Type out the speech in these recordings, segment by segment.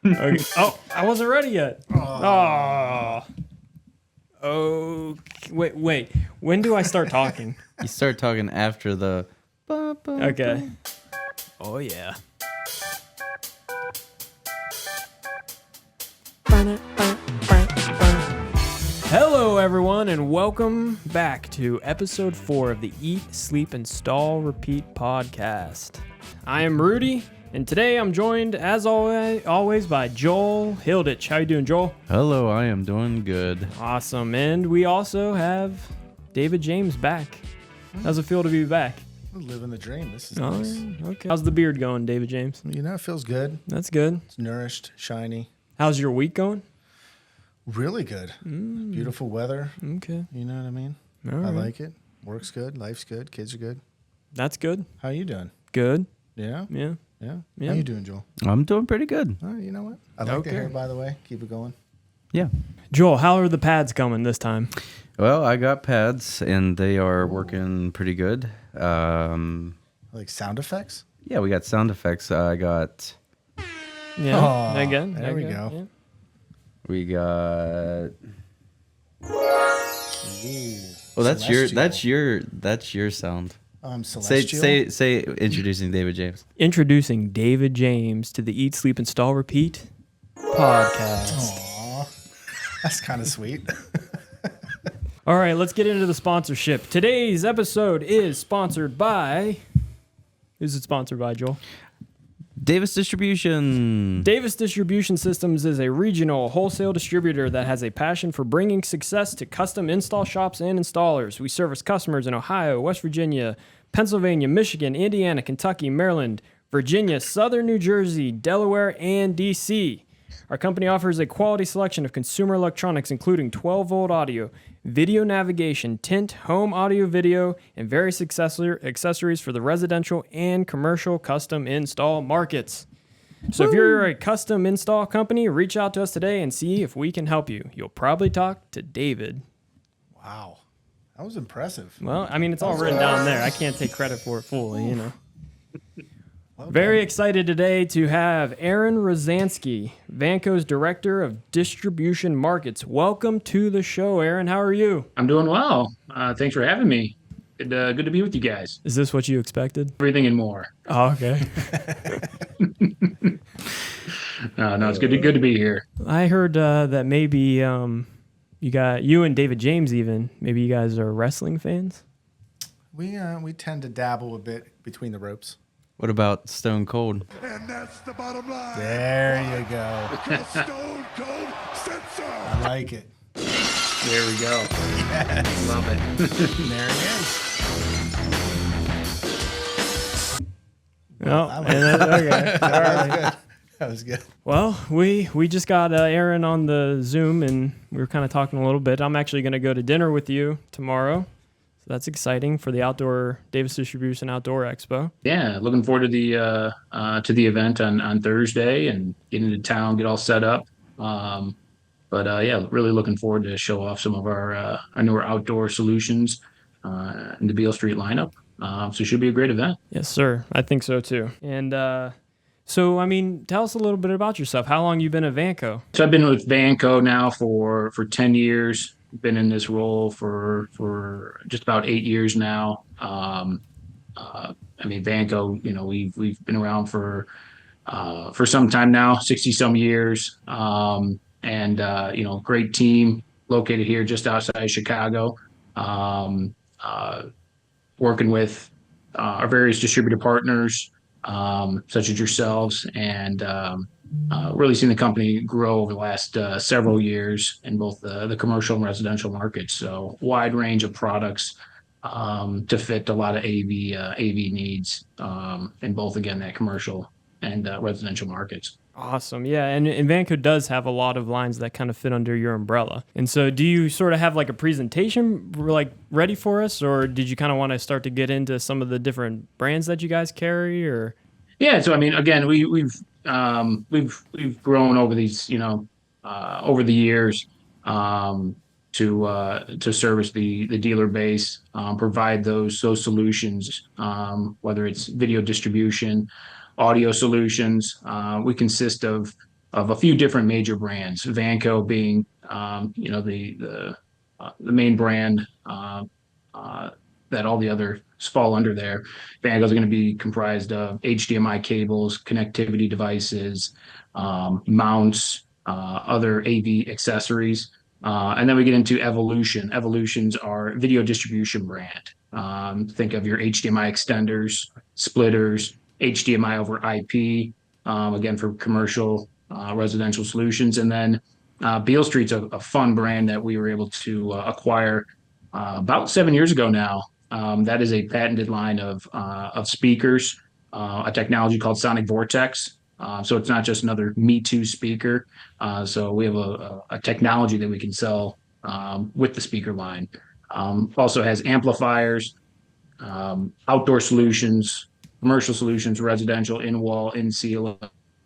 Okay. Oh, I wasn't ready yet. Oh. Wait. When do I start talking? You start talking after the. Okay. Oh yeah. Hello, everyone, and welcome back to episode 4 of the Eat, Sleep, Install, Repeat podcast. I am Rudy, and today I'm joined, as always, by Joel Hilditch. How you doing, Joel? Hello, I am doing good. Awesome, and we also have David James back. How's it feel to be back? Living the dream. This is nice. Okay. How's the beard going, David James? You know, it feels good. That's good. It's nourished, shiny. How's your week going? Really good. Beautiful weather. Okay. You know what I mean? All right. I like it. Work's good. Life's good. Kids are good. That's good. How you doing? Good. Yeah? Yeah. Yeah. Yeah. How you doing, Joel? I'm doing pretty good. Oh, you know what? I like the hair, by the way. Keep it going. Yeah. Joel, how are the pads coming this time? Well, I got pads, and they are working pretty good. Like sound effects? Yeah, we got sound effects. I got. Yeah. Oh, again. there we go. Yeah. We got. Ooh, Oh, that's celestial. that's your sound. Celestial. Say introducing David James. Introducing David James to the Eat, Sleep, Install, Repeat podcast. Aw. That's kind of sweet. All right, let's get into the sponsorship. Today's episode is sponsored by... Who's it sponsored by, Joel? Davis Distribution. Davis Distribution Systems is a regional wholesale distributor that has a passion for bringing success to custom install shops and installers. We service customers in Ohio, West Virginia, Pennsylvania, Michigan, Indiana, Kentucky, Maryland, Virginia, Southern New Jersey, Delaware, and D.C. Our company offers a quality selection of consumer electronics, including 12-volt audio, video navigation, tint, home audio video, and various accessories for the residential and commercial custom install markets. So if you're a custom install company, reach out to us today and see if we can help you. You'll probably talk to David. Wow. That was impressive. Well, I mean, it's all written down there. I can't take credit for it fully, you know. Very excited today to have Aaron Rozanski, Vanco's Director of Distribution Markets. Welcome to the show, Aaron. How are you? I'm doing well. Thanks for having me. Good to be with you guys. Is this what you expected? Everything and more. Oh, okay. No, it's good to be here. I heard that maybe you and David James even, maybe you guys are wrestling fans? We tend to dabble a bit between the ropes. What about Stone Cold? And that's the bottom line. There you go. Because Stone Cold said so. I like it. There we go. Yes. Love it. There he is. No. I like it. Okay. All right. That was good. Well, we just got Aaron on the Zoom, and we were kind of talking a little bit. I'm actually going to go to dinner with you tomorrow. So that's exciting for the Davis Distribution Outdoor Expo. Yeah, looking forward to the event on Thursday and get into town, get all set up. Yeah, really looking forward to show off some of our newer outdoor solutions in the Beale Street lineup. So it should be a great event. Yes, sir. I think so too. And so, I mean, tell us a little bit about yourself. How long you been at Vanco? So I've been with Vanco now for 10 years. Been in this role for just about 8 years now. I mean, Vanco, you know, we've been around for some time now, 60 some years. You know, great team located here just outside Chicago. Working with our various distributor partners, such as yourselves, and really seen the company grow over the last several years in both the commercial and residential markets. So wide range of products to fit a lot of AV needs in both, again, that commercial and residential markets. Awesome. Yeah. And Vanco does have a lot of lines that kind of fit under your umbrella. And so do you sort of have like a presentation like ready for us, or did you kind of want to start to get into some of the different brands that you guys carry? Or Yeah. So, I mean, again, we've grown over these, you know, over the years to service the dealer base, provide those solutions, whether it's video distribution, audio solutions. We consist of of a few different major brands. Vanco being the main brand that all the others fall under there. Vanco is going to be comprised of HDMI cables, connectivity devices, mounts, other AV accessories. And then we get into Evolution. Evolution's our video distribution brand. Think of your HDMI extenders, splitters, HDMI over IP, again, for commercial residential solutions. And then Beale Street's a fun brand that we were able to acquire about 7 years ago now. That is a patented line of speakers, a technology called Sonic Vortex. So it's not just another Me Too speaker. So we have a technology that we can sell with the speaker line. Also has amplifiers, outdoor solutions, commercial solutions, residential, in-wall, in-seal.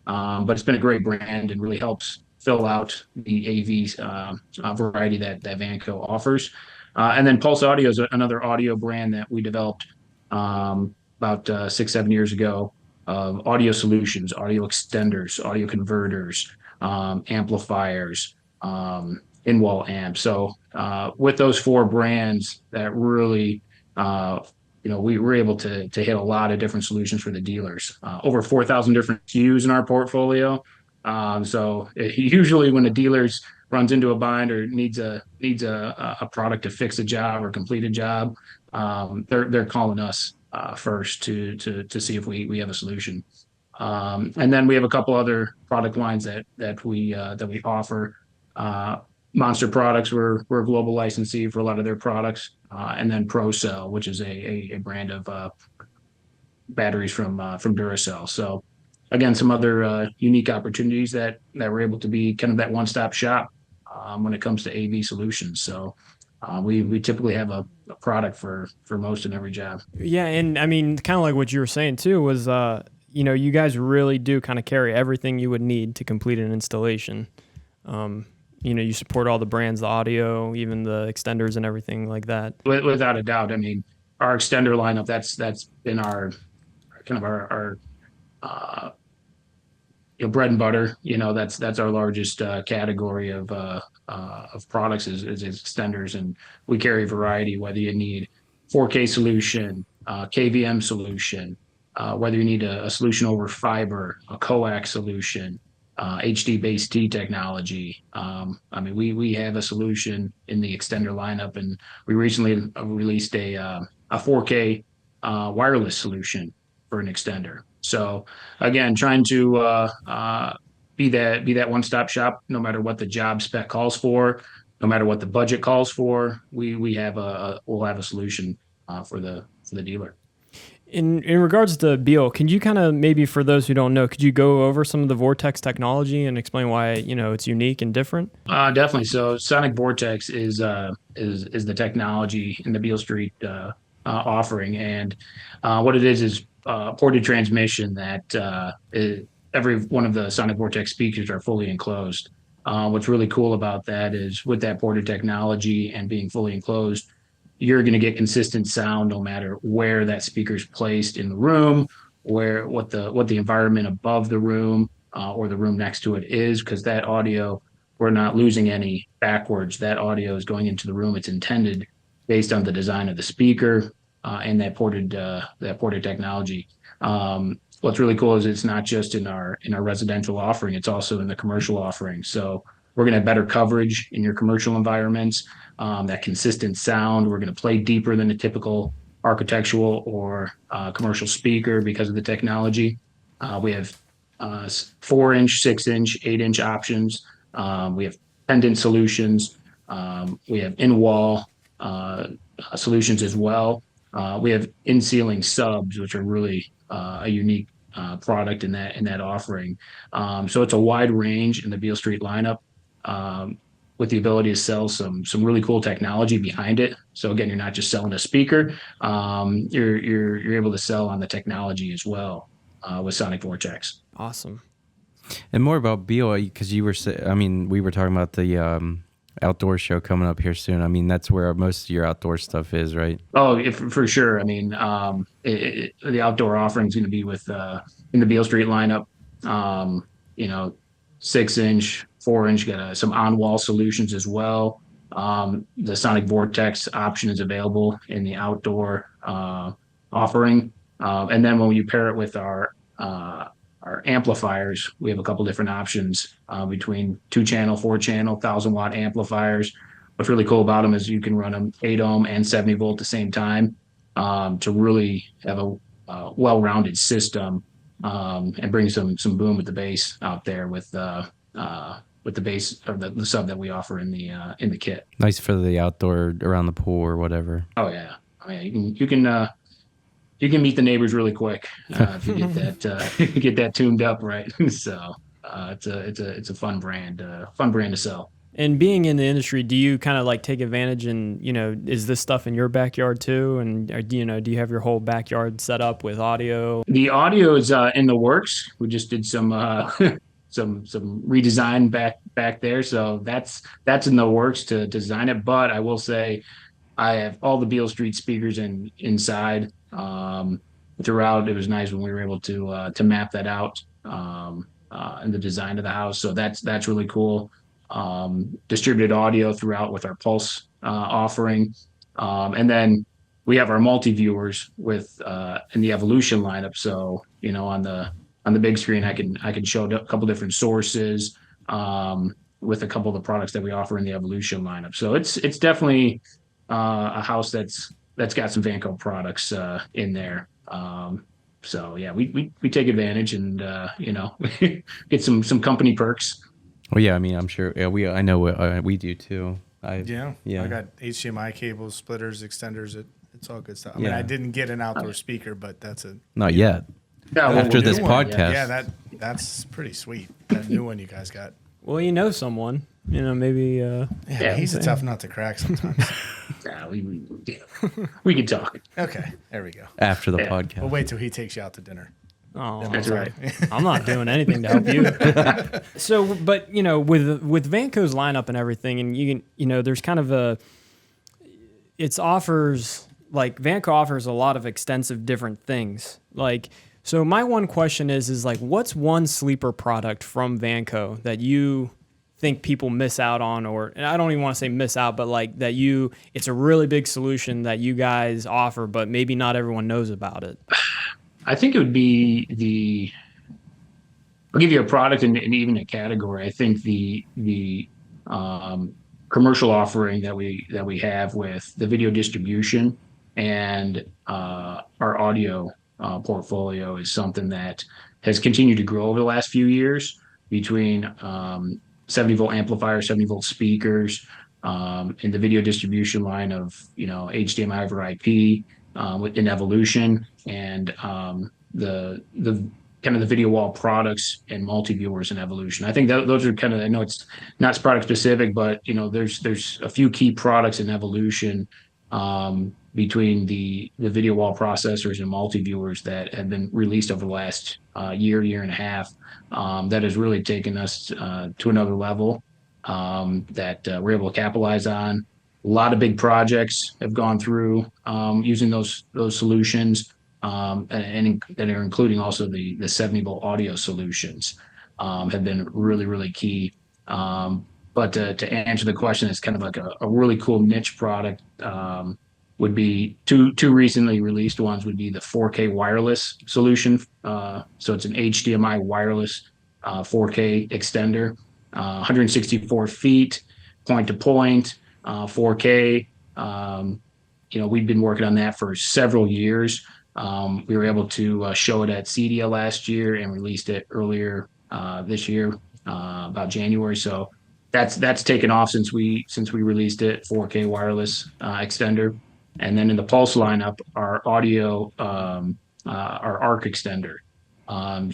But it's been a great brand and really helps fill out the AV variety that Vanco offers. And then Pulse Audio is another audio brand that we developed about 6-7 years ago. Audio solutions, audio extenders, audio converters, amplifiers, in-wall amps. So with those 4 brands, that really, we were able to hit a lot of different solutions for the dealers. Over 4,000 different SKUs in our portfolio. So usually when a dealer's runs into a bind or needs a product to fix a job or complete a job, they're calling us first to see if we have a solution. And then we have a couple other product lines that we offer. Monster Products, we're a global licensee for a lot of their products, and then ProCell, which is a brand of batteries from Duracell. So again, some other unique opportunities that we're able to be kind of that one-stop shop when it comes to AV solutions. So we typically have a product for most and every job. Yeah, and I mean, kind of like what you were saying too was, you guys really do kind of carry everything you would need to complete an installation. You support all the brands, the audio, even the extenders and everything like that. Without a doubt. I mean, our extender lineup, that's been our kind of our bread and butter. That's our largest category of products is extenders, and we carry a variety. Whether you need 4K solution, KVM solution, whether you need a solution over fiber, a coax solution, HD base T technology. We have a solution in the extender lineup, and we recently released a 4K wireless solution for an extender. So again, trying to be that one-stop shop, no matter what the job spec calls for, no matter what the budget calls for, we'll have a solution for the dealer. In regards to Beale, can you kind of, maybe for those who don't know, could you go over some of the Vortex technology and explain why it's unique and different? Definitely. So Sonic Vortex is the technology in the Beale Street offering, and what it is ported transmission that every one of the Sonic Vortex speakers are fully enclosed. What's really cool about that is with that ported technology and being fully enclosed, you're going to get consistent sound no matter where that speaker is placed in the room, what the environment above the room or the room next to it is, because that audio, we're not losing any backwards. That audio is going into the room. It's intended based on the design of the speaker and that ported technology. What's really cool is it's not just in our residential offering; it's also in the commercial offering. So we're going to have better coverage in your commercial environments. That consistent sound. We're going to play deeper than a typical architectural or commercial speaker because of the technology. We have 4-inch, 6-inch, 8-inch options. We have pendant solutions. We have in-wall solutions as well. We have in-ceiling subs, which are really a unique product in that offering. So it's a wide range in the Beale Street lineup. With the ability to sell some really cool technology behind it. So again, you're not just selling a speaker, you're able to sell on the technology as well with Sonic Vortex. Awesome. And more about Beale, because we were talking about the outdoor show coming up here soon. I mean, that's where most of your outdoor stuff is, right? Oh, for sure. I mean, the outdoor offering is going to be with in the Beale Street lineup. 6-inch, 4-inch, got some on-wall solutions as well. The Sonic Vortex option is available in the outdoor offering. And then when you pair it with our amplifiers, we have a couple different options between 2-channel, 4-channel, 1,000-watt amplifiers. What's really cool about them is you can run them 8 ohm and 70 volt at the same time to really have a well-rounded system and bring some boom with the bass out there with the bass or the sub that we offer in the kit. Nice for the outdoor around the pool or whatever. Oh yeah, you can meet the neighbors really quick if you get that tuned up right. So it's a fun brand to sell. And being in the industry, do you kind of like take advantage and, is this stuff in your backyard too? And, do you have your whole backyard set up with audio? The audio is in the works. We just did some some redesign back there. So that's in the works to design it. But I will say I have all the Beale Street speakers inside throughout. It was nice when we were able to map that out in the design of the house. So that's really cool. Distributed audio throughout with our Pulse offering. And then we have our multi-viewers with in the Evolution lineup. So, on the big screen, I can show a couple different sources with a couple of the products that we offer in the Evolution lineup. So it's definitely a house that's got some Vanco products in there. So yeah, we take advantage and get some company perks. Well, yeah, I mean, I'm sure. Yeah, I know we do too. Yeah. I got HDMI cables, splitters, extenders. It's all good stuff. I mean, I didn't get an outdoor speaker, but that's a not yet. Yeah, After this one. podcast, Yeah, that's pretty sweet. That new one you guys got. Well, someone, maybe. Yeah, he's a tough nut to crack sometimes. Yeah, we can talk. Okay, there we go. after the podcast. We'll wait till he takes you out to dinner. Oh, That's right. I'm not doing anything to help you. So, but with Vanco's lineup and everything, and you can, there's kind of Vanco offers a lot of extensive different things. So my one question is what's one sleeper product from Vanco that you think people miss out on, and I don't even want to say miss out, but it's a really big solution that you guys offer, but maybe not everyone knows about it. I think it would be I'll give you a product and even a category. I think the commercial offering that we have with the video distribution and our audio portfolio is something that has continued to grow over the last few years between 70 volt amplifiers, 70 volt speakers, in the video distribution line of HDMI over IP in Evolution, and the kind of the video wall products and multi-viewers in Evolution. I think those are kind of, I know it's not product specific, but there's a few key products in Evolution between the video wall processors and multi-viewers that have been released over the last year and a half that has really taken us to another level that we're able to capitalize on. A lot of big projects have gone through using those solutions, and that are including also the 70 volt audio solutions have been really, really key. But to answer the question, it's kind of like a really cool niche product. Would be two recently released ones would be the 4K wireless solution. So it's an HDMI wireless 4K extender, 164 feet, point to point, 4K. We've been working on that for several years. We were able to show it at CEDIA last year and released it earlier this year, about January. So that's taken off since we released it, 4K wireless extender. And then in the Pulse lineup, our audio, our ARC extender.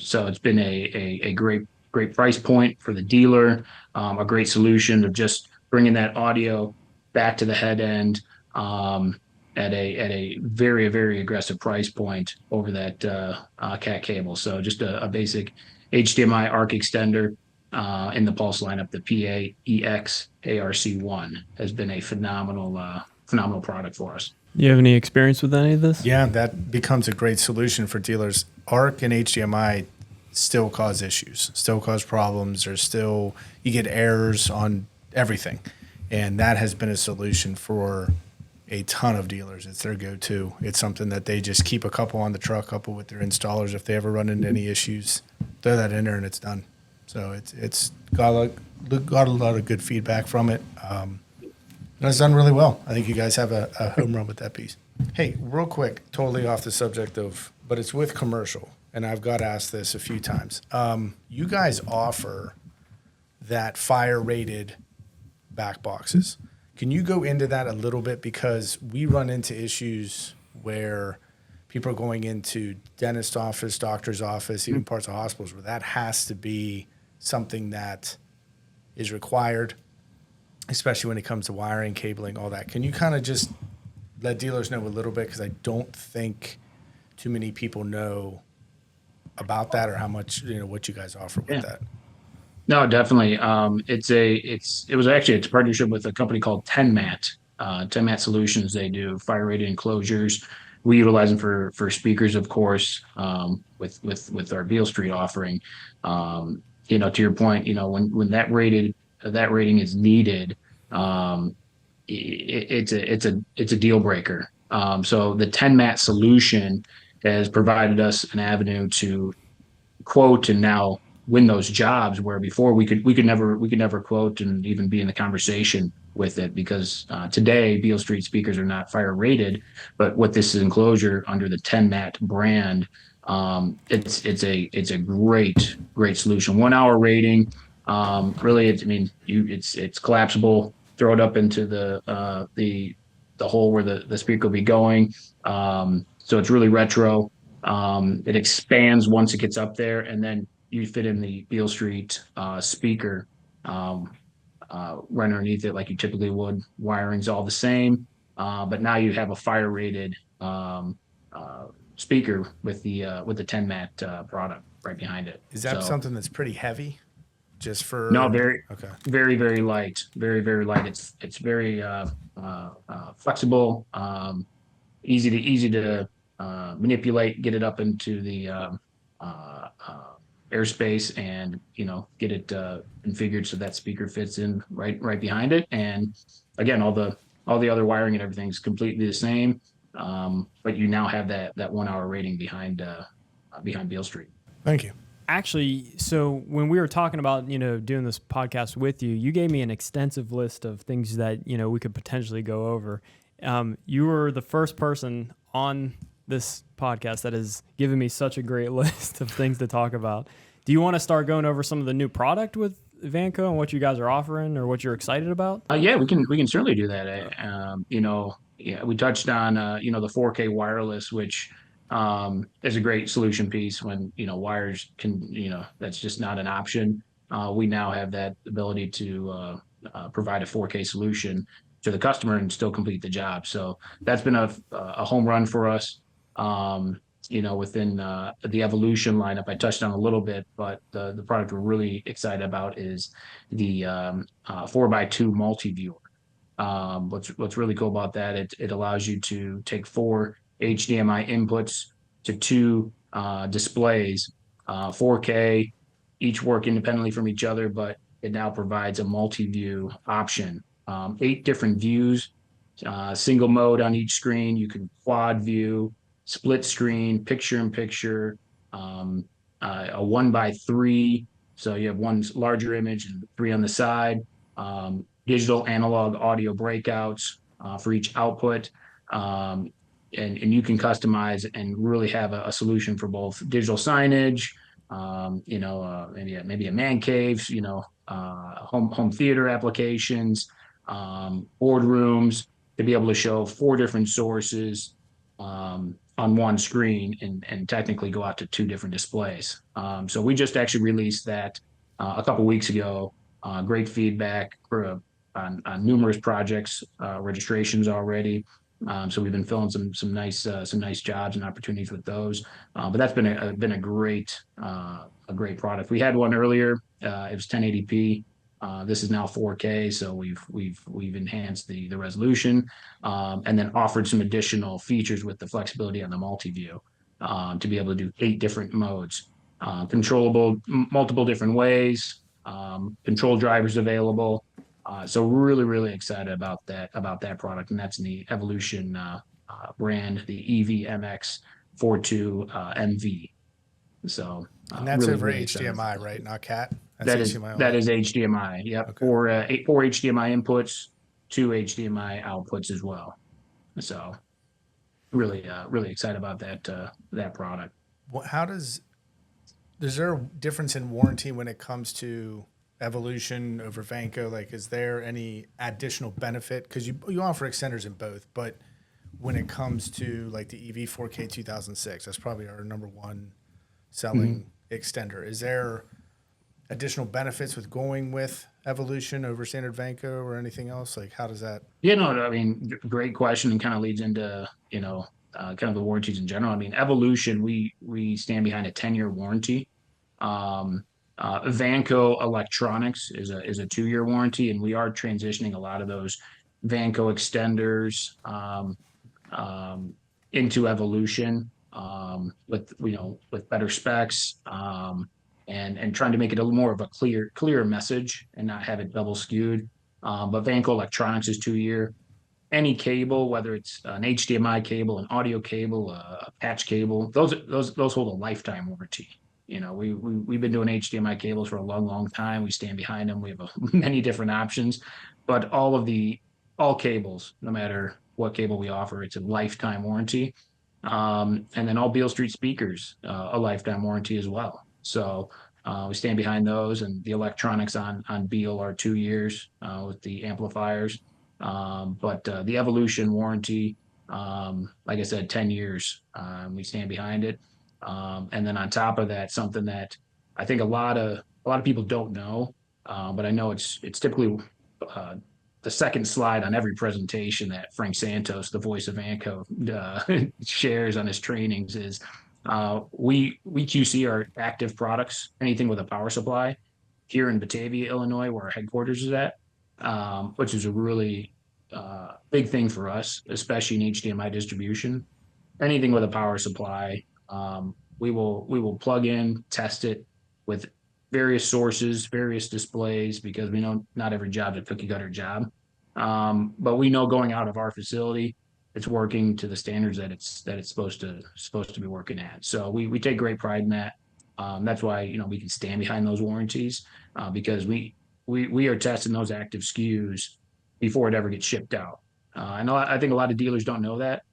So it's been a great price point for the dealer, a great solution of just bringing that audio back to the head end at a very, very aggressive price point over that cat cable. So just a basic HDMI ARC extender in the Pulse lineup, the PAEX ARC1 has been a phenomenal product for us. You have any experience with any of this? Yeah, that becomes a great solution for dealers. ARC and HDMI still cause issues, still cause problems, or still you get errors on everything. And that has been a solution for a ton of dealers. It's their go-to. It's something that they just keep a couple on the truck, couple with their installers. If they ever run into any issues, throw that in there and it's done. So it's got a lot of good feedback from it. And it's done really well. I think you guys have a home run with that piece. Hey, real quick, totally off the subject of, but it's with commercial, and I've got asked this a few times. You guys offer that fire-rated back boxes. Can you go into that a little bit? Because we run into issues where people are going into dentist office, doctor's office, even parts of hospitals, where that has to be something that is required, especially when it comes to wiring, cabling, all that. Can you kind of just let dealers know a little bit? Because I don't think too many people know about that or how much, what you guys offer with that. No, definitely. It was actually a partnership with a company called 10MAT, 10MAT Solutions. They do fire rated enclosures. We utilize them for speakers, of course, with our Beale Street offering. To your point, when that rating is needed, it's a deal breaker. So the 10MAT solution has provided us an avenue to quote and now win those jobs, where before we could never quote and even be in the conversation with it, because today Beale Street speakers are not fire rated, but with this enclosure under the 10MAT brand, it's a great solution. 1 hour rating. Really, it's collapsible. Throw it up into the hole where the speaker will be going. So it's really retro. It expands once it gets up there, and then you fit in the Beale Street speaker right underneath it like you typically would. Wiring's all the same, but now you have a fire rated speaker with the 10MAT product right behind it. Is that something that's pretty heavy? Just for very light, very light. It's very flexible, easy to manipulate, get it up into the airspace, and get it configured so that speaker fits in right behind it. And again, all the other wiring and everything's completely the same, but you now have that 1 hour rating behind Beale Street. Thank you. Actually, so when we were talking about, doing this podcast with you, you gave me an extensive list of things that, we could potentially go over. You were the first person on this podcast that has given me such a great list of things to talk about. Do you want to start going over some of the new product with Vanco and what you guys are offering or what you're excited about? Yeah, we can certainly do that. We touched on, the 4K wireless, which is a great solution piece when, wires can, that's just not an option. We now have that ability to provide a 4K solution to the customer and still complete the job. So that's been a home run for us. Within the Evolution lineup, I touched on a little bit, but the product we're really excited about is the 4x2 multi-viewer. What's really cool about that, it allows you to take 4 HDMI inputs to 2 displays, 4K, each work independently from each other, but it now provides a multi-view option. 8 different views, single mode on each screen. You can quad view, split screen, picture in picture, a 1x3. So you have one larger image and 3 on the side, digital analog audio breakouts for each output. And you can customize and really have a solution for both digital signage, maybe a man cave, home theater applications, boardrooms, to be able to show 4 different sources on one screen and technically go out to 2 different displays. So we just actually released that a couple weeks ago. Great feedback on numerous projects, registrations already. So we've been filling some nice jobs and opportunities with those. But that's been a great product. We had one earlier. It was 1080p. This is now 4K, so we've enhanced the resolution, and then offered some additional features with the flexibility on the multi-view, to be able to do 8 different modes. controllable multiple different ways, control drivers available. So really excited about that product, and that's in the Evolution brand, the EVMX 42 MV. So And that's over really excited about HDMI, this. right? Not CAT. That's That is HDMI that only. is HDMI. Yep, Okay. four HDMI inputs, two HDMI outputs as well. So really excited about that product. How does is there a difference in warranty when it comes to Evolution over Vanco? Like, is there any additional benefit? Because you offer extenders in both, but when it comes to like the EV4K 2006, that's probably our number one selling extender. Is there additional benefits with going with Evolution over standard Vanco or anything else? Like, how does that? You know, I mean, great question, and kind of leads into kind of the warranties in general. I mean, Evolution, we stand behind a 10-year warranty. Vanco Electronics is a 2-year warranty, and we are transitioning a lot of those Vanco extenders into Evolution with with better specs, and trying to make it a little more of a clear message and not have it double skewed. But Vanco Electronics is 2-year. Any cable, whether it's an HDMI cable, an audio cable, a patch cable, those hold a lifetime warranty. You know, we've been doing HDMI cables for a long time. We stand behind them. We have many different options, but all cables, no matter what cable we offer, it's a lifetime warranty. And then all Beale Street speakers, a lifetime warranty as well. So we stand behind those, and the electronics on Beale are 2 years with the amplifiers. But the Evolution warranty, like I said, 10 years. We stand behind it. And then on top of that, something that I think a lot of people don't know, but I know it's typically the second slide on every presentation that Frank Santos, the voice of Vanco, shares on his trainings is we QC our active products, anything with a power supply, here in Batavia, Illinois, where our headquarters is at, which is a really big thing for us, especially in HDMI distribution. Anything with a power supply, we will plug in, test it with various sources, various displays, because we know not every job's a cookie cutter job. But we know going out of our facility, it's working to the standards that it's supposed to be working at. So we take great pride in that. That's why we can stand behind those warranties, because we are testing those active SKUs before it ever gets shipped out. I think a lot of dealers don't know that.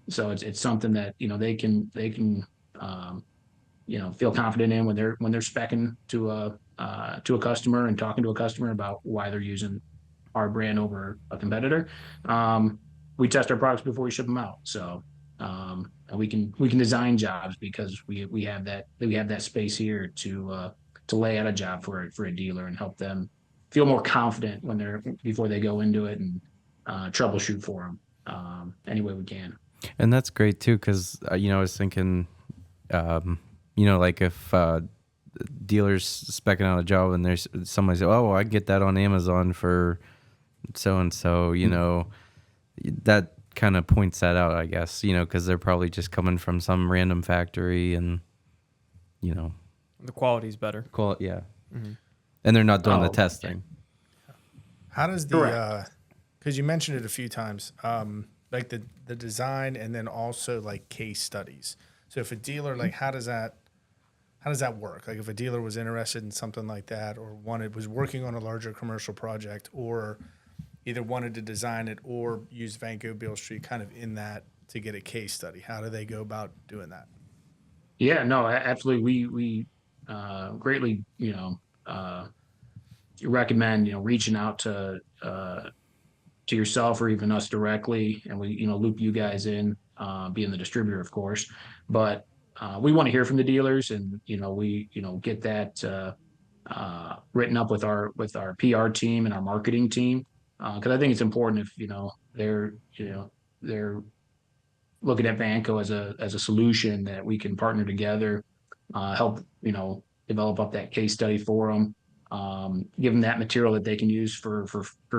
So it's something that they can feel confident in when they're speccing to a customer and talking to a customer about why they're using our brand over a competitor. We test our products before we ship them out. So and we can design jobs because we have that space here to lay out a job for a dealer and help them feel more confident before they go into it, and troubleshoot for them any way we can. And that's great too, because I was thinking, like if dealers specking out a job and there's somebody say, "Oh, well, I get that on Amazon for so and so," that kind of points that out, I guess, because they're probably just coming from some random factory, and The quality's better. yeah, and they're not doing the testing. How does the because you mentioned it a few times, like the design and then also like case studies. So if a dealer, like, how does that work? Like if a dealer was interested in something like that, or was working on a larger commercial project, or either wanted to design it or use Vanco Beale Street kind of in that to get a case study, how do they go about doing that? Yeah, no, absolutely. We greatly recommend reaching out to yourself or even us directly, and we loop you guys in, being the distributor, of course. But we want to hear from the dealers, and we get that written up with our PR team and our marketing team, because I think it's important if they're looking at Vanco as a solution, that we can partner together, help develop up that case study for them, give them that material that they can use for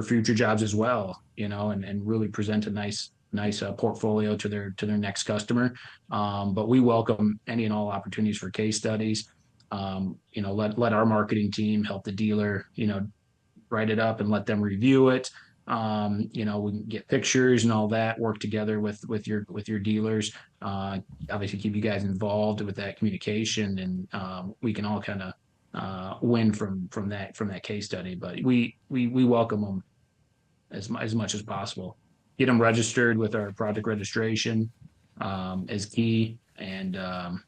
future jobs as well, and really present a nice nice portfolio to their next customer. But we welcome any and all opportunities for case studies. Let our marketing team help the dealer, write it up and let them review it. We can get pictures and all that, work together with your dealers. Obviously keep you guys involved with that communication, and we can all kind of win from that case study. But we welcome them as much as possible. Get them registered with our project registration is key, and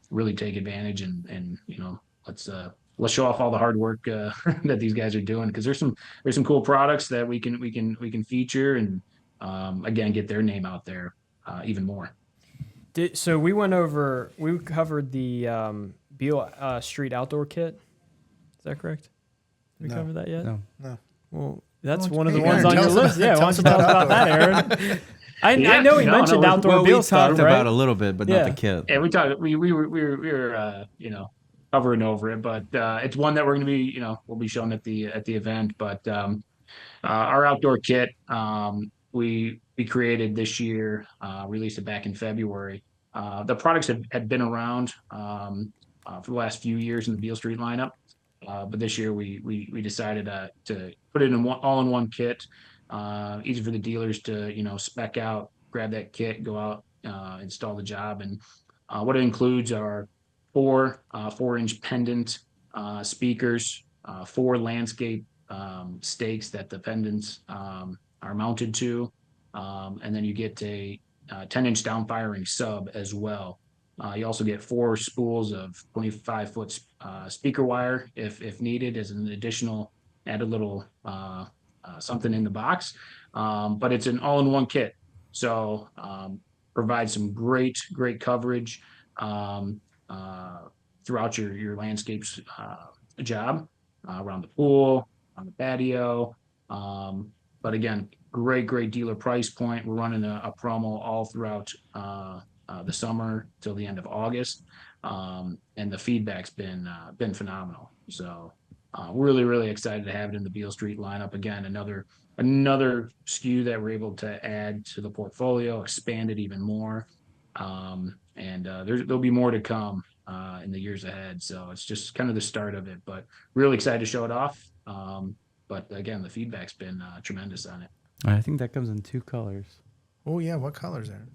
really take advantage, and let's show off all the hard work that these guys are doing, because there's some cool products that we can feature, and again, get their name out there even more. So we covered the Beale Street outdoor kit. Is that correct? Did we cover that yet? No. Well, that's Well, one of the hey, ones Aaron, on your tell us- list. Yeah, why tell don't us you tell us about about that, Aaron? I know he mentioned no, outdoor Well, Beale we stuff, talked right? about a little bit, but Yeah. not the kit. Yeah, we talked. We were hovering over it, but it's one that we're going to be we'll be showing at the event. But our outdoor kit, we created this year, released it back in February. The products had been around for the last few years in the Beale Street lineup, but this year we decided to put it in all in one kit, easy for the dealers to spec out, grab that kit, go out, install the job. And what it includes are four 4-inch pendant speakers, four landscape stakes that the pendants are mounted to, and then you get a 10-inch down firing sub as well. You also get 4 spools of 25-foot speaker wire if needed as an additional added little something in the box. But it's an all-in-one kit, so provides some great coverage throughout your landscapes job, around the pool, on the patio. But again, great dealer price point. We're running a promo all throughout the summer till the end of August, and the feedback's been phenomenal. So really excited to have it in the Beale Street lineup. Again, another SKU that we're able to add to the portfolio, expand it even more, and there'll be more to come in the years ahead. So it's just kind of the start of it, but really excited to show it off. But again, the feedback's been tremendous on it. I think that comes in 2 colors. Oh yeah, what colors, Aaron?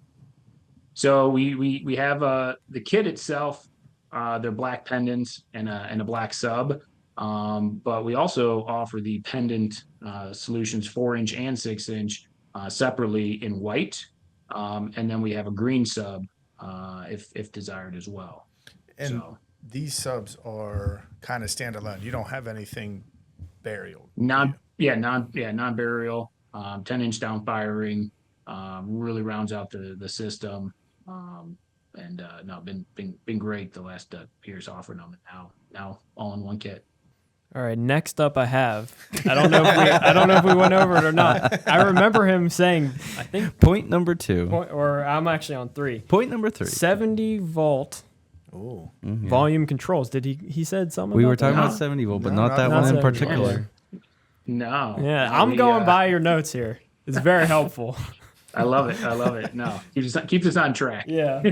So we have the kit itself. They're black pendants and a black sub. But we also offer the pendant solutions, 4-inch and 6-inch, separately in white. And then we have a green sub if desired as well. And So these subs are kind of standalone. You don't have anything burial. non-burial, 10-inch down firing, really rounds out the system. Been great the last years offering them. Now all in one kit. All right, next up I don't know if we went over it or not. I remember him saying, I think Point number 2. or I'm actually on 3. Point number 3. 70 volt Oh, volume controls. Did he said something? We about were talking that? about 70 volt, but No, not that not one in 70 volt. particular. No. Yeah, No, I'm going by your notes here. It's very helppful. I love it. No, keeps us on track. Yeah.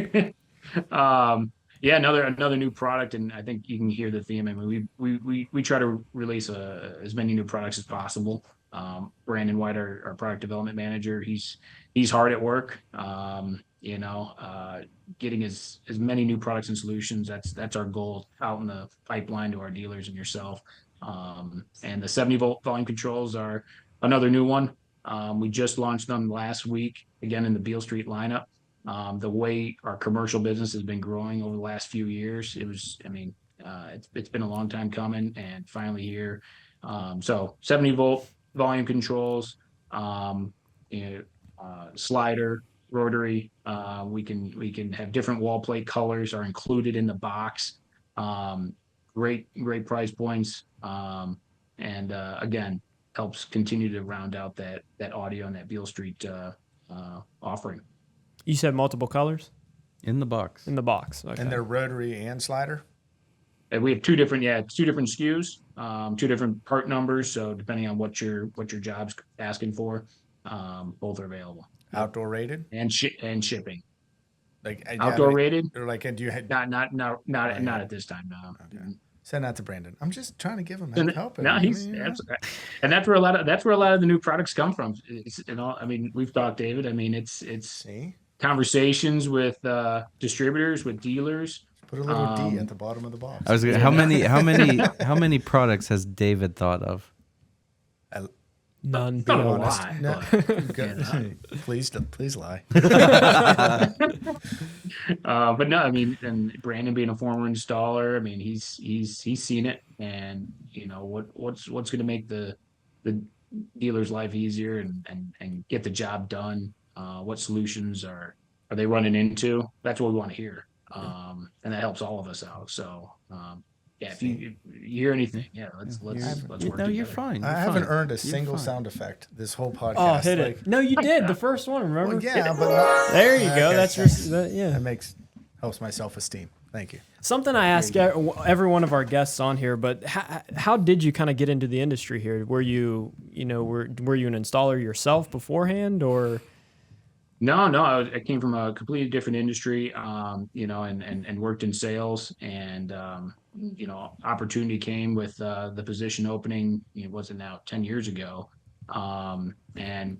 Another new product, and I think you can hear the theme. I mean, we try to release as many new products as possible. Brandon White, our product development manager, he's hard at work. Getting as many new products and solutions. That's our goal out in the pipeline to our dealers and yourself. And the 70 volt volume controls are another new one. We just launched them last week, again in the Beale Street lineup. The way our commercial business has been growing over the last few years, it's been a long time coming, and finally here. So 70 volt volume controls, slider, rotary. We can have different wall plate colors are included in the box. Great price points, and again, helps continue to round out that audio and that Beale Street offering. You said multiple colors In the box. in the box. Okay. and they're rotary and slider. And we have two different SKUs, 2 different part numbers. So depending on what your job's asking for, both are available. Outdoor rated? and shipping. Like Outdoor rated? Or like, do you had Not at this time. No. Okay. Send that to Brandon. I'm just trying to give him help. No, and that's where a lot of the new products come from. I mean, we've talked, David. I mean, it's See, conversations with distributors, with dealers. put a little D at the bottom of the box. I was gonna, how many products has David thought of? None. Not a honest. lot. No. but- Please lie. But no, I mean, and Brandon being a former installer, I mean, he's seen it, and you know what's going to make the dealer's life easier and get the job done. What solutions are they running into? That's what we want to hear, and that helps all of us out. So, yeah, if you hear anything, let's work. No, together. you're fine. I haven't earned a single sound effect this whole podcast. Oh, hit it. No, you did. The first one, remember? Well, yeah, but There you go. Okay, That's thanks. yeah. that helps my self-esteem. Thank you. Something I ask every one of our guests on here, but how did you kind of get into the industry here? Were you were you an installer yourself beforehand, or? No, I came from a completely different industry, and worked in sales, and opportunity came with the position opening. It wasn't now 10 years ago, and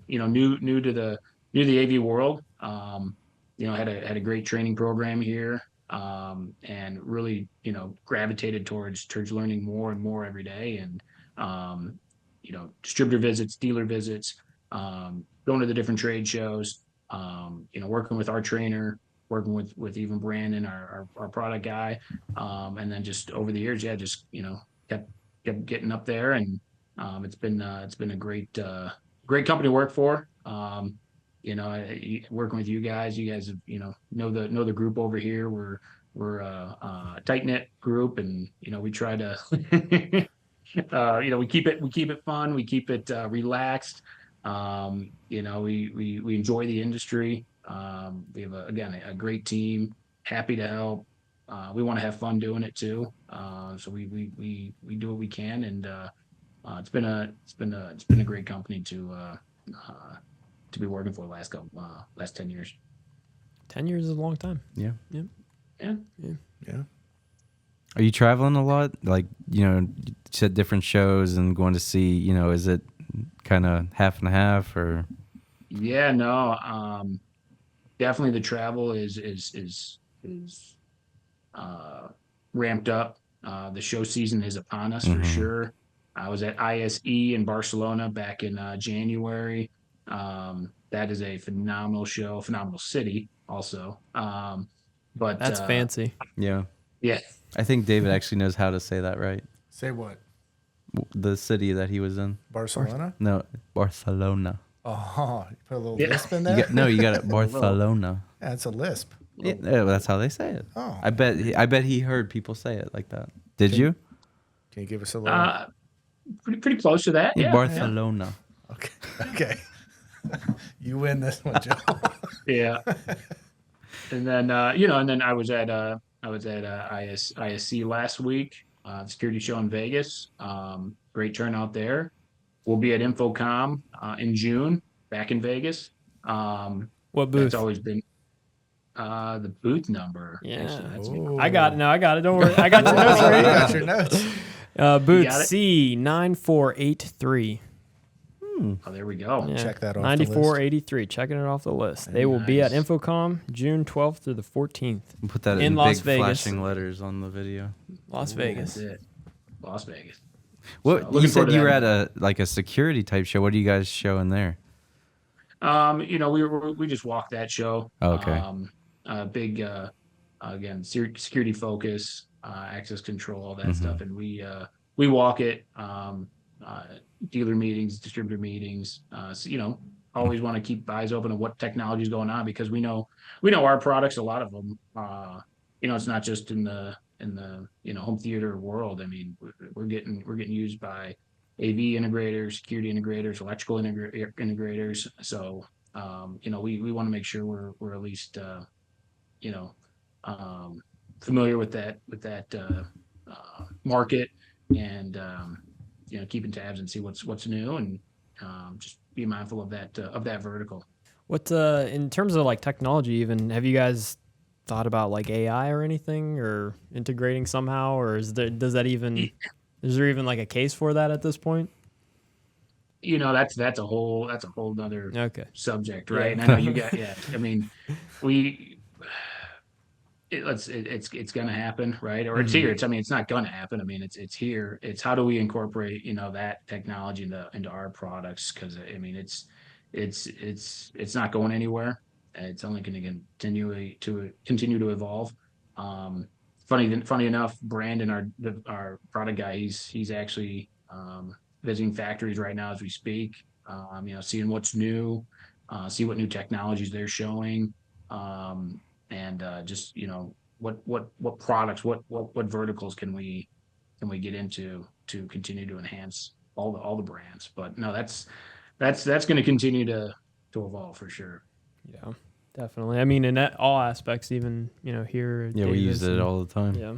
new to the AV world. Had a great training program here, and really gravitated towards learning more and more every day, and distributor visits, dealer visits, going to the different trade shows. Working with our trainer, working with even Brandon, our product guy, and then just over the years, kept getting up there, and it's been a great company to work for. Working with you guys have know the group over here. We're a tight knit group, and we try to we keep it fun, we keep it relaxed. We enjoy the industry. We have a great team, happy to help. We want to have fun doing it too. So we do what we can, and it's been a great company to be working for the last 10 years. 10 years is a long time. Yeah. Yeah. Are you traveling a lot? Like, you said different shows and going to see, is it kind of half and half or? Yeah, no, definitely the travel is ramped up. The show season is upon us for sure. I was at ISE in Barcelona back in January. That is a phenomenal show, phenomenal city also. But That's fancy. Yeah. Yeah. I think David actually knows how to say that right. Say what? The city that he was in. Barcelona? No, Barcelona. Oh, you put a little Yeah. lisp in there? You got it. Barcelona. Yeah, it's a lisp. Yeah, that's how they say it. Oh. I bet he heard people say it like that. Did you? Can you give us a little? Pretty close to that. Yeah. Barcelona. Okay. You win this one, Joe. Yeah. And then I was at ISC last week, security show in Vegas. Great turnout there. We'll be at Infocom in June, back in Vegas. What booth? That's always been the booth number. Yeah. Actually, that's I got it. No, I got it. Don't worry. I got your notes You right got your notes. here. Booth got it? C9483. Oh, there we go. Yeah. Check that off the list. 9483. Checking it off the list. They will be at Nice. Infocom June 12th through the 14th. Put that In in Las big Vegas. flashing letters on the video. Las Vegas. That's it. Las Vegas. What So, you looking said forward to you were that. at a security type show. What are you guys showing there? We just walked that show. Oh, okay. Big again security focus, access control, all that stuff, and we walk it. Dealer meetings, distributor meetings. Always want to keep eyes open on what technology is going on, because we know our products. A lot of them, it's not just in the home theater world. I mean, we're getting used by AV integrators, security integrators, electrical integrators. So we want to make sure we're at least familiar with that market, and keeping tabs and see what's new, and just be mindful of that vertical. What in terms of like technology, even have you guys thought about like AI or anything, or integrating somehow, or is there is there even like a case for that at this point? That's a whole other Okay. subject, Yeah. right? And I know you got, yeah. I mean, we it's gonna happen, right? Or it's here. I mean, it's not gonna happen. I mean, it's here. It's how do we incorporate, that technology into our products? Because I mean, it's not going anywhere. It's only going to continue to evolve. Um, funny enough, Brandon, our product guy, he's actually visiting factories right now as we speak. Seeing what's new, see what new technologies they're showing. And just what products, what verticals can we get into to continue to enhance all the brands. But no, that's going to continue to evolve for sure. Yeah, definitely. I mean, in all aspects, even here at Yeah, we use Davis it and- all the time. Yeah.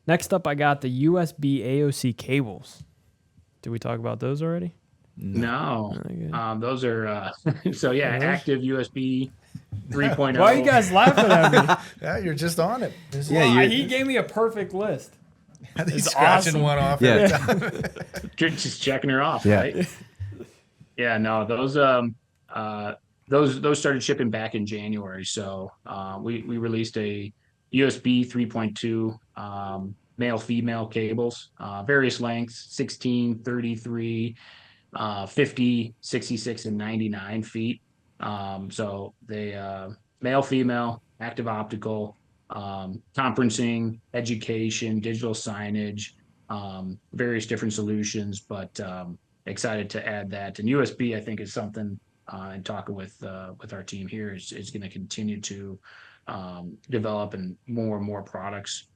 Next up, I got the USB AOC cables. Did we talk about those already? No, Okay. those are so yeah, active USB 3.0. Why are you guys laughing at me? Yeah, you're just on it. He gave me a perfect list. He's It's scratching awesome. one off Yeah. every time. Just checking her off, Yeah. right? Yeah, no, those started shipping back in January. So we released a USB 3.2 male female cables, various lengths, 16, 33, 50, 66, and 99 feet. So they male female, active optical, conferencing, education, digital signage, various different solutions, but excited to add that. And USB, I think, is something, and talking with our team here, is going to continue to develop and more products.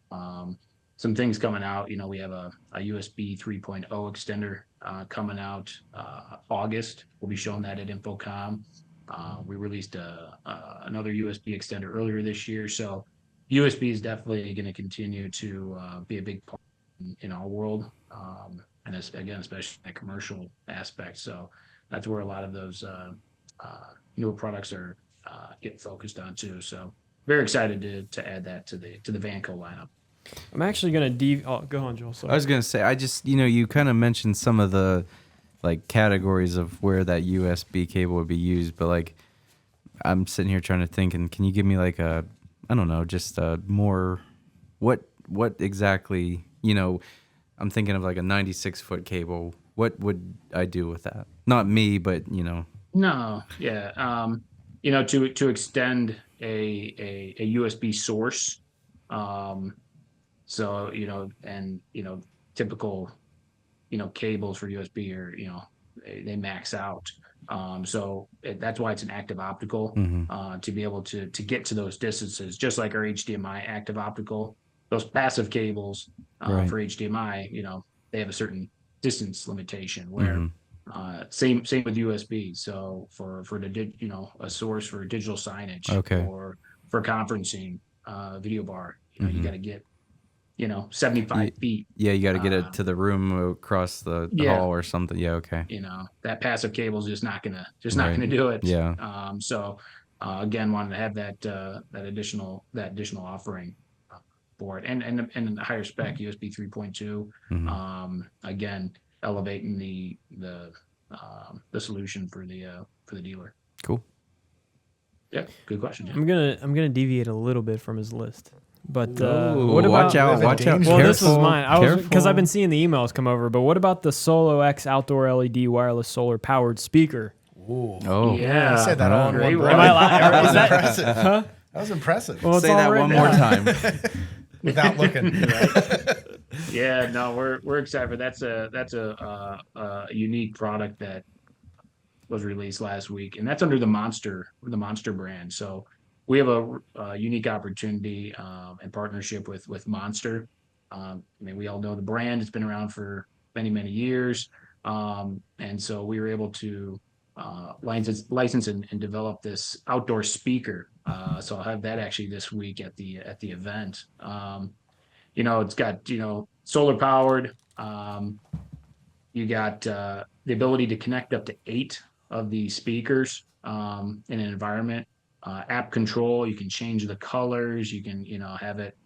Some things coming out. We have a USB 3.0 extender coming out August. We'll be showing that at InfoComm. We released another USB extender earlier this year. So USB is definitely going to continue to be a big part in our world. And again, especially in the commercial aspect. So that's where a lot of those newer products are getting focused on too. So very excited to add that to the Vanco lineup. I'm actually gonna go on, Joel. Sorry. I was gonna say, I just you kind of mentioned some of the like categories of where that USB cable would be used, but like I'm sitting here trying to think, and can you give me like I don't know, just more what exactly I'm thinking of like a 96-foot cable. What would I do with that? Not me, but No, yeah. To extend a USB source. So, typical, cables for USB are, they max out. So that's why it's an active optical, to be able to get to those distances, just like our HDMI active optical. Those passive cables Right. for HDMI, they have a certain distance limitation where same with USB. So for a source for digital signage, Okay. or for conferencing, video bar, you got to get 75 feet. Yeah, you got to get it to the room across the yeah. hall or something. Yeah, okay. That passive cable is just not gonna Right. do it. Yeah. So again, wanted to have that additional offering for it, and a higher spec USB 3.2. Again, elevating the solution for the dealer. Cool. Yeah, good question. Yeah. I'm gonna deviate a little bit from his list. But Ooh, what about? watch out! Watch out! Well, this was Careful, mine. Because I've been careful. seeing the emails come over. But what about the Solo X outdoor LED wireless solar powered speaker? Oh, Yeah. I said that all in Great one one. breath. Am I lying? That was Is that- impressive. Huh? That was impressive. Well, it's say all that written one more down. time. Without looking. Yeah, no, we're excited. That's a unique product that was released last week, and that's under the Monster brand. So we have a unique opportunity in partnership with Monster. I mean, we all know the brand. It's been around for many years, and so we were able to license and develop this outdoor speaker. So I'll have that actually this week at the event. It's got solar powered. You got the ability to connect up to 8 of these speakers in an environment. App control, you can change the colors, you can, have it,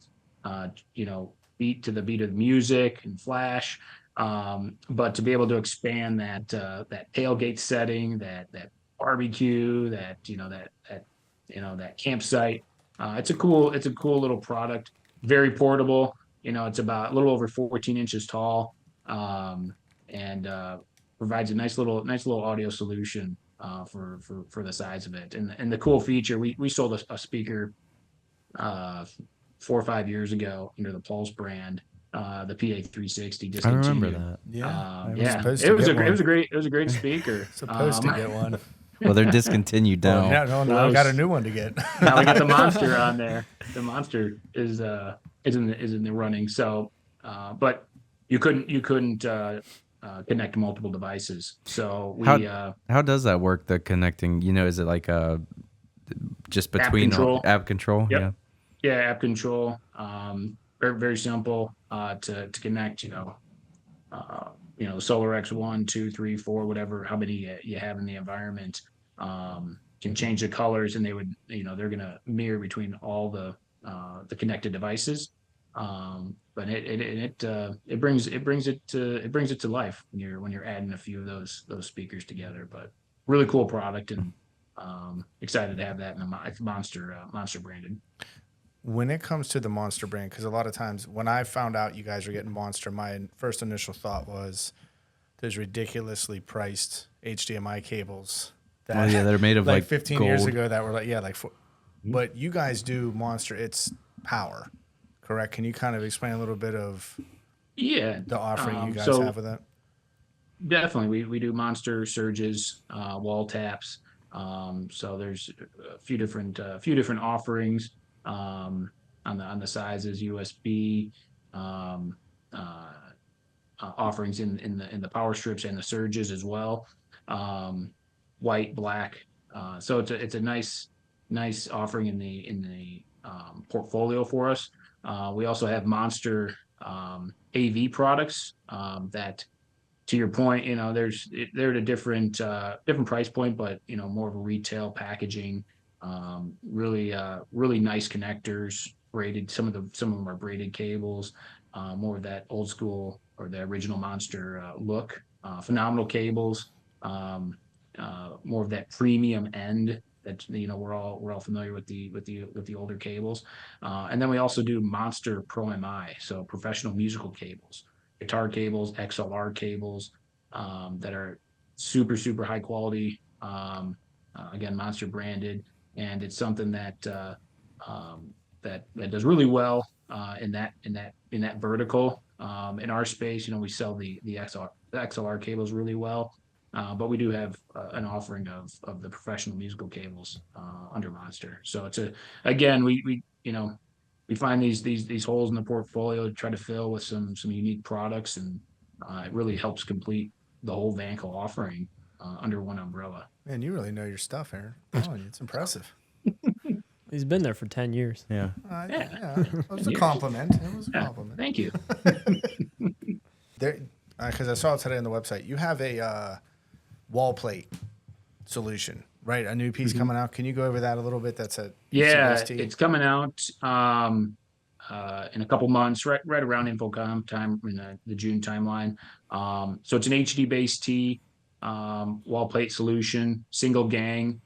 beat to the beat of the music and flash. But to be able to expand that tailgate setting, that barbecue, that campsite, it's a cool little product. Very portable. It's about a little over 14 inches tall, and provides a nice little audio solution for the size of it. And the cool feature, we sold a speaker 4 or 5 years ago under the Pulse brand, the PA360 I remember discontinued. that. Yeah, I Yeah, supposed it to was get one. it was a great speaker. Supposed to get one. Well, they're discontinued now. Yeah, no, I got a new one to get. Now we got the Monster on there. The Monster is in the running. So, but you couldn't connect multiple devices. So How does that work? The connecting, is it like just between control. app control? Yep. Yeah. Yeah, app control. Very very simple to connect. SolarX 1, 2, 3, 4, whatever, how many you have in the environment. Can change the colors, and they're gonna mirror between all the connected devices. But it brings it to life when you're adding a few of those speakers together. But really cool product, and excited to have that in it's Monster branded. When it comes to the Monster brand, because a lot of times when I found out you guys were getting Monster, my first initial thought was there's ridiculously priced HDMI cables. Oh yeah, they're made of like 15 gold. years ago that were but you guys do Monster, it's power, correct? Can you kind of explain a little bit of the offering you guys have with that? Definitely, we do Monster surges, wall taps. So there's a few different offerings on the sizes, USB offerings in the power strips and the surges as well. White, black. So it's a nice offering in the portfolio for us. We also have Monster AV products that, to your point, they're at a different price point, but more of a retail packaging. Really nice connectors, braided. Some of them are braided cables. More of that old school or the original Monster look. Phenomenal cables. More of that premium end that we're all familiar with the older cables. And then we also do Monster Pro MI, so professional musical cables, guitar cables, XLR cables, that are super super high quality. Again, Monster branded, and it's something that does really well in that vertical. In our space, we sell the XLR cables really well. But we do have an offering of the professional musical cables under Monster. So again, we find these holes in the portfolio to try to fill with some unique products, and it really helps complete the whole Vanco offering under one umbrella. Man, you really know your stuff, Aaron. Oh, it's impressive. He's been there for 10 years. Yeah. Yeah, it was a compliment. It was a compliment. Thank you. There, because I saw it today on the website, you have a wall plate solution, right? A new piece coming out. Can you go over that a little bit? That's it's coming out in a couple months, right around Infocom time, in the June timeline. So it's an HD based T wall plate solution, single gang.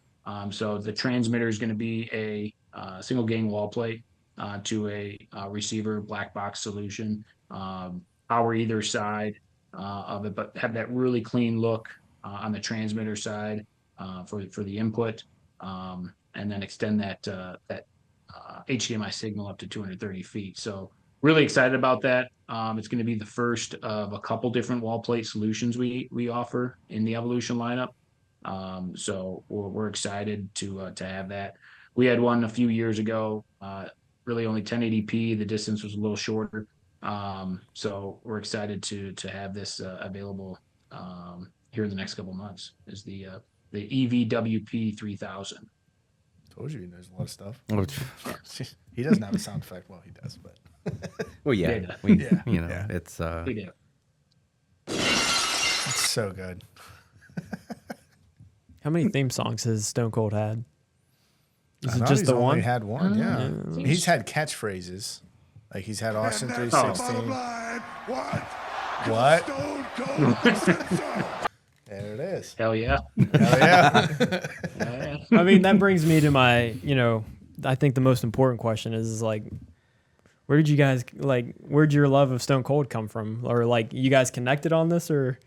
So the transmitter is going to be a single gang wall plate to a receiver black box solution. Power either side of it, but have that really clean look on the transmitter side for the input, and then extend that HDMI signal up to 230 feet. So really excited about that. It's going to be the first of a couple different wall plate solutions we offer in the Evolution lineup. So we're excited to have that. We had one a few years ago, really only 1080p. The distance was a little shorter. So we're excited to have this available here in the next couple months. Is the EVWP 3000. Told you he knows a lot of stuff. Oh, He doesn't have a sound effect. Well, he does, but well, yeah. Yeah. It's We do. it's so good. How many theme songs has Stone Cold had? Is I it thought just he's the only one? had one, yeah. Yeah. He's had catchphrases. Like he's had Austin And that's the 316. bottom line. What? Stone Cold said so. There it is. Hell yeah. Hell yeah. Yeah. I mean, that brings me to my, I think the most important question is like, where'd your love of Stone Cold come from? Or like, you guys connected on this or?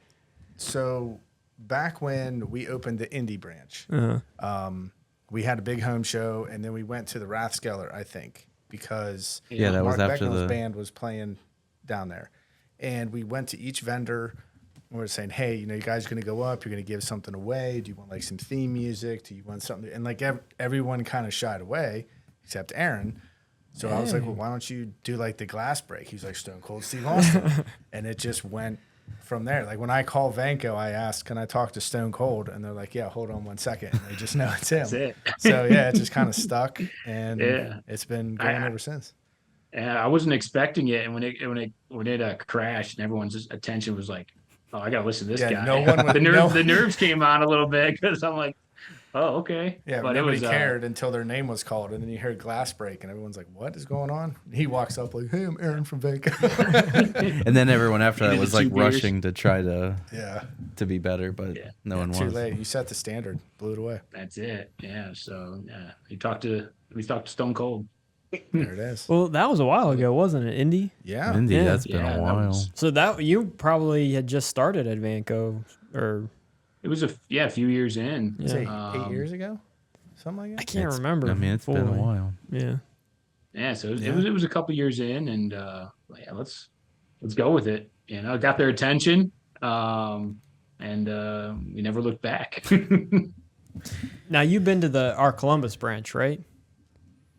So back when we opened the indie branch, Uh-huh. we had a big home show, and then we went to the Rathskeller, I think, because Yeah, that Mark was after Beckman's the band was playing down there. And we went to each vendor, and we were saying, hey, you guys are going to go up. You're going to give something away. Do you want like some theme music? Do you want something? And like everyone kind of shied away except Aaron. So I was like, well, why don't you do like the glass break? He's like, Stone Cold Steve Austin. And it just went from there. Like when I call Vanco, I ask, can I talk to Stone Cold? And they're like, yeah, hold on 1 second. And they just know it's him. That's it. So yeah, it just kind of stuck, and Yeah. it's been going ever since. And I wasn't expecting it. And when it crashed and everyone's attention was like, oh, I got to listen to this Yeah, guy. no one would- the nerves came on a little bit because I'm like, oh, okay. Yeah, but nobody it was, cared until their name was called, and then you heard glass break, and everyone's like, "What is going on?" And he walks up like, "Hey, I'm Aaron from Vanco." and then everyone after that Needed was the like 2 beers. rushing to try to Yeah, be better, but Yeah. no one too was. late. You set the standard, blew it away. That's it. Yeah. So yeah, we talked to Stone Cold. There it is. Well, that was a while ago, wasn't it, Indy? Yeah, Indy, Yeah. that's been Yeah, a that while. was- So that you probably had just started at Vanco, or It was a few years in. Yeah. say Um, 8 years ago, something like I that. can't remember. I mean, it's been a fully. while. Yeah. Yeah, so Yeah. it was a couple years in, and yeah, let's go with it. Got their attention, and we never looked back. Now you've been to our Columbus branch, right?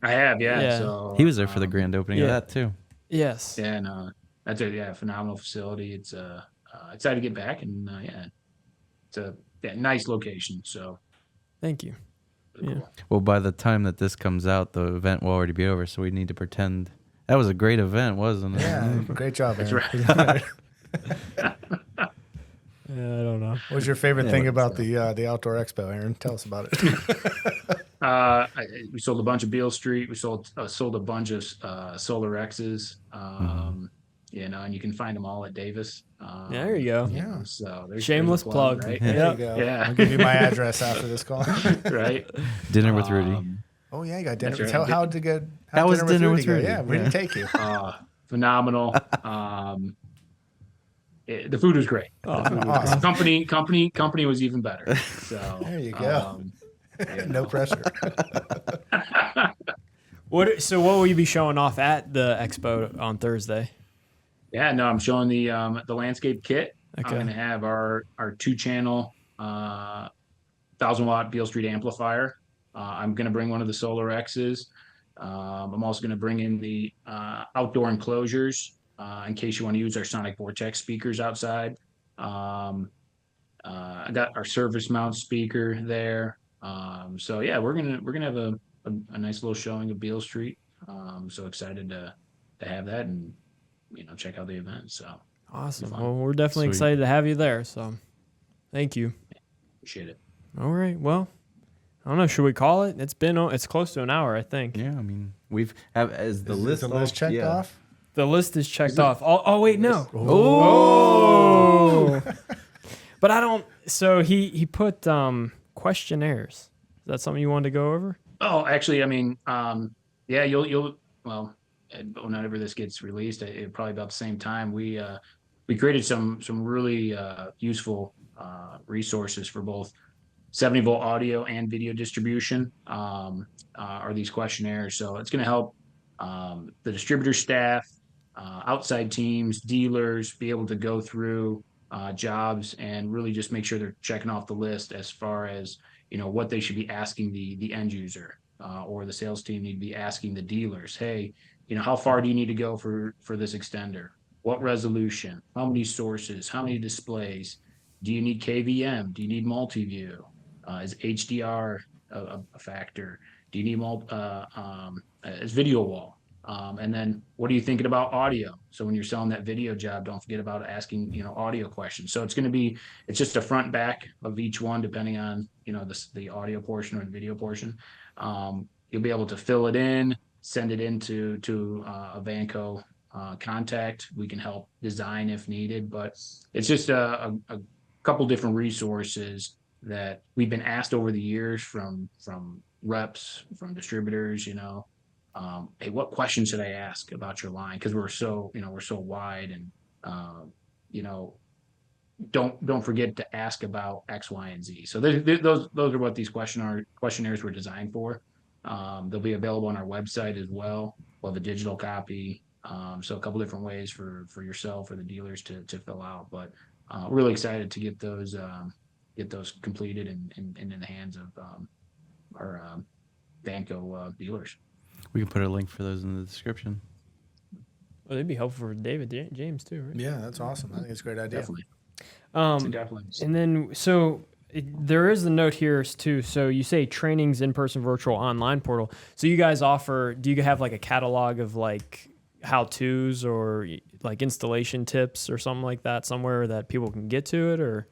I have, yeah. Yeah. So He was there for the grand opening yeah. of that too. Yes. yeah, no, that's a phenomenal facility. It's excited to get back, and yeah, it's a nice location. So Thank you. really Yeah. cool. Well, by the time that this comes out, the event will already be over, so we need to pretend that was a great event, wasn't it? Yeah, great job, That's Aaron. right. Yeah, I don't know. What was your favorite thing but- about the outdoor expo, Aaron? Tell us about it. We sold a bunch of Beale Street. We sold a bunch of Solar X's. And you can find them all at Davis. There you go. Yeah. So there's Shameless a plug. right? There Yeah. you go. Yeah. I'll give you my address after this call. Right. Dinner with Rudy. Oh yeah, you got dinner. That's right. Tell how to go. How was dinner with go? Rudy? Yeah, where did Yeah. he take you? Phenomenal. The food was great. Oh, Awesome. Company was even better. So There you go. No pressure. So what will you be showing off at the expo on Thursday? Yeah, no, I'm showing the landscape kit. Okay. I'm going to have our 2-channel 1,000-watt Beale Street amplifier. I'm going to bring one of the Solar X's. I'm also going to bring in the outdoor enclosures in case you want to use our Sonic Vortex speakers outside. I got our surface mount speaker there. So yeah, we're gonna have a nice little showing of Beale Street. So excited to have that and check out the event. So Awesome. Fun. Well, we're definitely Sweet. excited to have you there. So thank you. appreciate it. All right. Well, I don't know. Should we call it? It's close to an hour, I think. Yeah, I mean, is the list the list checked yeah. off? The list is checked off. Oh wait, no. Oh. But I don't. So he put questionnaires. Is that something you wanted to go over? Oh, actually, I mean, yeah, you'll whenever this gets released, probably about the same time, we created some really useful resources for both 70-volt audio and video distribution. Are these questionnaires? So it's going to help the distributor staff, outside teams, dealers be able to go through jobs and really just make sure they're checking off the list as far as what they should be asking the end user, or the sales team need to be asking the dealers. Hey, how far do you need to go for this extender? What resolution? How many sources? How many displays? Do you need KVM? Do you need multi-view? Is HDR a factor? Do you need is video wall? And then what are you thinking about audio? So when you're selling that video job, don't forget about asking, audio questions. So it's just a front and back of each one, depending on, the audio portion or the video portion. You'll be able to fill it in, send it into a Vanco contact. We can help design if needed, but it's just a couple different resources that we've been asked over the years from reps, from distributors, hey, what question should I ask about your line? Because we're so wide, and you know, don't forget to ask about X, Y, and Z. So those are what these questionnaires were designed for. They'll be available on our website as well. We'll have a digital copy. So a couple different ways for yourself or the dealers to fill out. But really excited to get those completed and in the hands of our Vanco dealers. We can put a link for those in the description. Well, it'd be helpful for David James too, right? Yeah, that's awesome. I think it's a great idea. Definitely. Definitely. And then, so there is the note here too. So you say trainings, in-person, virtual, online portal. So you guys do you have like a catalog of like how-tos or like installation tips or something like that somewhere that people can get to it, or?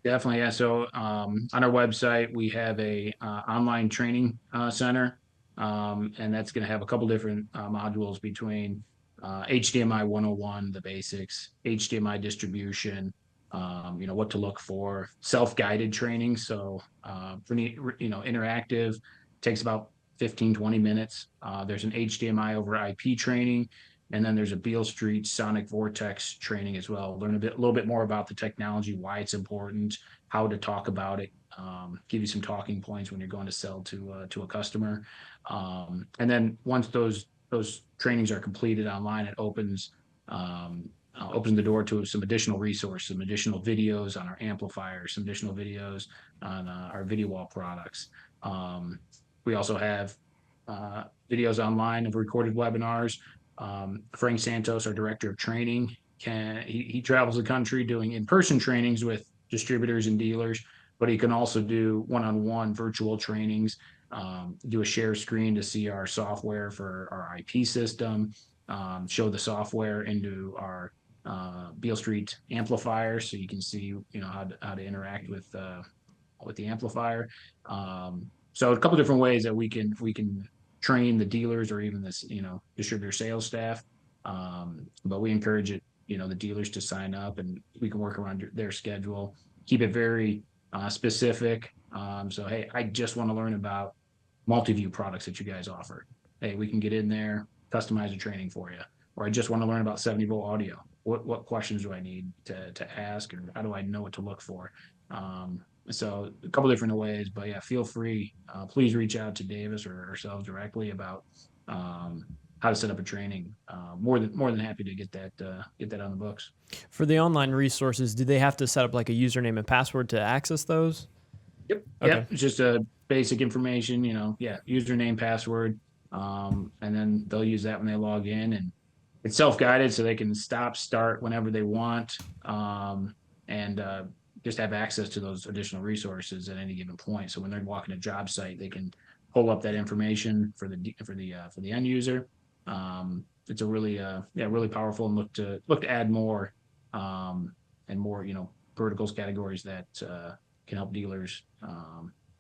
Definitely, yeah. So on our website, we have a online training center, and that's going to have a couple different modules between HDMI 101, the basics, HDMI distribution, what to look for, self-guided training. So interactive, takes about 15, 20 minutes. There's an HDMI over IP training. And then there's a Beale Street Sonic Vortex training as well. Learn a little bit more about the technology, why it's important, how to talk about it, give you some talking points when you're going to sell to a customer. And then once those trainings are completed online, it opens the door to some additional resources, some additional videos on our amplifiers, some additional videos on our video wall products. We also have videos online of recorded webinars. Frank Santos, our director of training, he travels the country doing in-person trainings with distributors and dealers, but he can also do one-on-one virtual trainings, do a share screen to see our software for our IP system, show the software into our Beale Street amplifier, so you can see how to interact with the amplifier. So a couple different ways that we can train the dealers or even this distributor sales staff, but we encourage the dealers to sign up, and we can work around their schedule, keep it very specific. So hey, I just want to learn about multi-view products that you guys offer. Hey, we can get in there, customize a training for you. Or I just want to learn about 70-volt audio. What questions do I need to ask, or how do I know what to look for? So a couple different ways, but yeah, feel free. Please reach out to Davis or ourselves directly about how to set up a training. More than happy to get that on the books. For the online resources, do they have to set up like a username and password to access those? Yep. Okay. Yep. It's just a basic information. Username, password, and then they'll use that when they log in, and it's self-guided, so they can start whenever they want, and just have access to those additional resources at any given point. So when they're walking a job site, they can pull up that information for the end user. It's a really powerful, and look to add more and more verticals, categories that can help dealers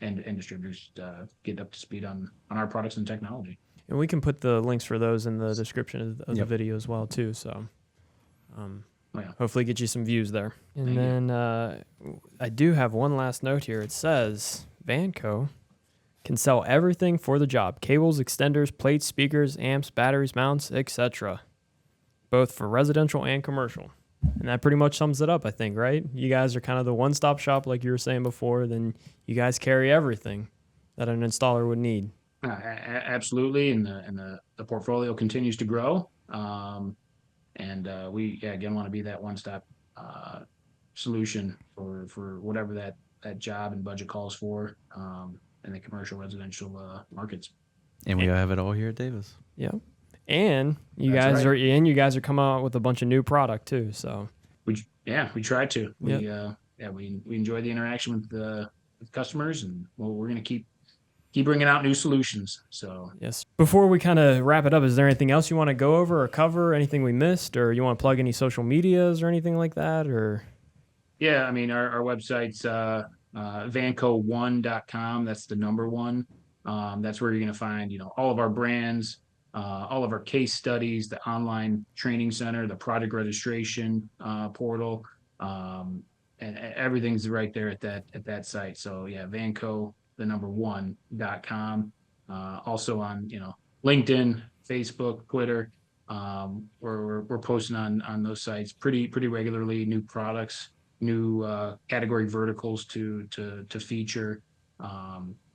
and distributors get up to speed on our products and technology. And we can put the links for those in the description of the video as well too. So hopefully get you some views there. And then I do have one last note here. It says Vanco can sell everything for the job: cables, extenders, plates, speakers, amps, batteries, mounts, etc., both for residential and commercial. And that pretty much sums it up, I think, right? You guys are kind of the one-stop shop, like you were saying before. Then you guys carry everything that an installer would need. Absolutely, and the portfolio continues to grow, and we again want to be that one-stop solution for whatever that job and budget calls for in the commercial residential markets. And we have it all here at Davis. Yeah, and you That's guys are coming out with a bunch of new product too. So we try to. Yep. We enjoy the interaction with the customers, and we're going to keep keep bringing out new solutions. So Yes. Before we kind of wrap it up, is there anything else you want to go over or cover? Anything we missed, or you want to plug any social medias or anything like that? Or yeah, I mean, our website's vanco1.com. That's the number one. That's where you're going to find, all of our brands, all of our case studies, the online training center, the product registration portal, and everything's right there at that site. So yeah, Vanco, the number one.com. Also on, LinkedIn, Facebook, Twitter. We're posting on those sites pretty regularly, new products, new category verticals to feature.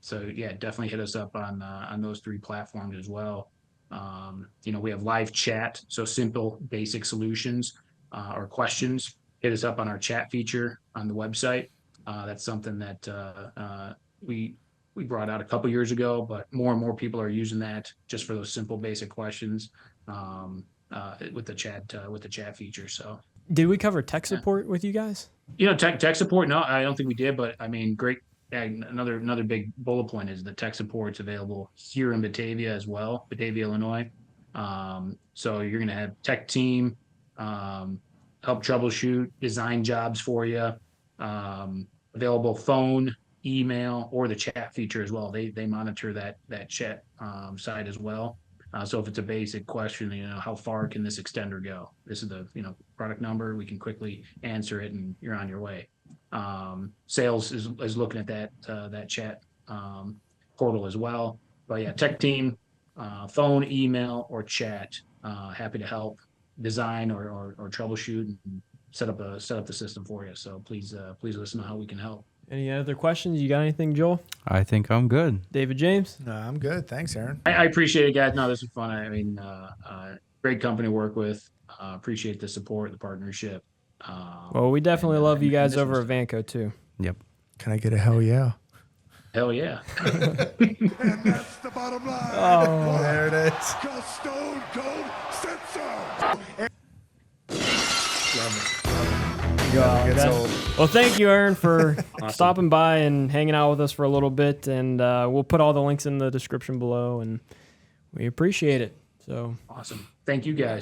So yeah, definitely hit us up on those 3 platforms as well. We have live chat, so simple, basic solutions or questions. Hit us up on our chat feature on the website. That's something that we brought out a couple years ago, but more and more people are using that just for those simple, basic questions with the chat feature. So, did we cover tech support with you guys? tech support. No, I don't think we did, but I mean, great. Another big bullet point is the tech support's available here in Batavia as well, Batavia, Illinois. So you're going to have tech team help troubleshoot, design jobs for you. Available phone, email, or the chat feature as well. They monitor that chat side as well. So if it's a basic question, how far can this extender go? This is the product number. We can quickly answer it, and you're on your way. Sales is looking at that chat portal as well. But yeah, tech team, phone, email, or chat. Happy to help design or troubleshoot and set up the system for you. So please let us know how we can help. Any other questions? You got anything, Joel? I think I'm good. David James? No, I'm good. Thanks, Aaron. I appreciate it, guys. No, this was fun. I mean, great company to work with. Appreciate the support, the partnership. Well, we definitely love you guys this over was- at Vanco too. Yep. Can I get a hell yeah? Hell yeah. And that's the bottom line. There it is. Because Stone Cold said so. Gets old. Well, thank you, Aaron, for stopping by and hanging out with us for a little bit. And we'll put all the links in the description below, and we appreciate it. So. Awesome. Thank you, guys.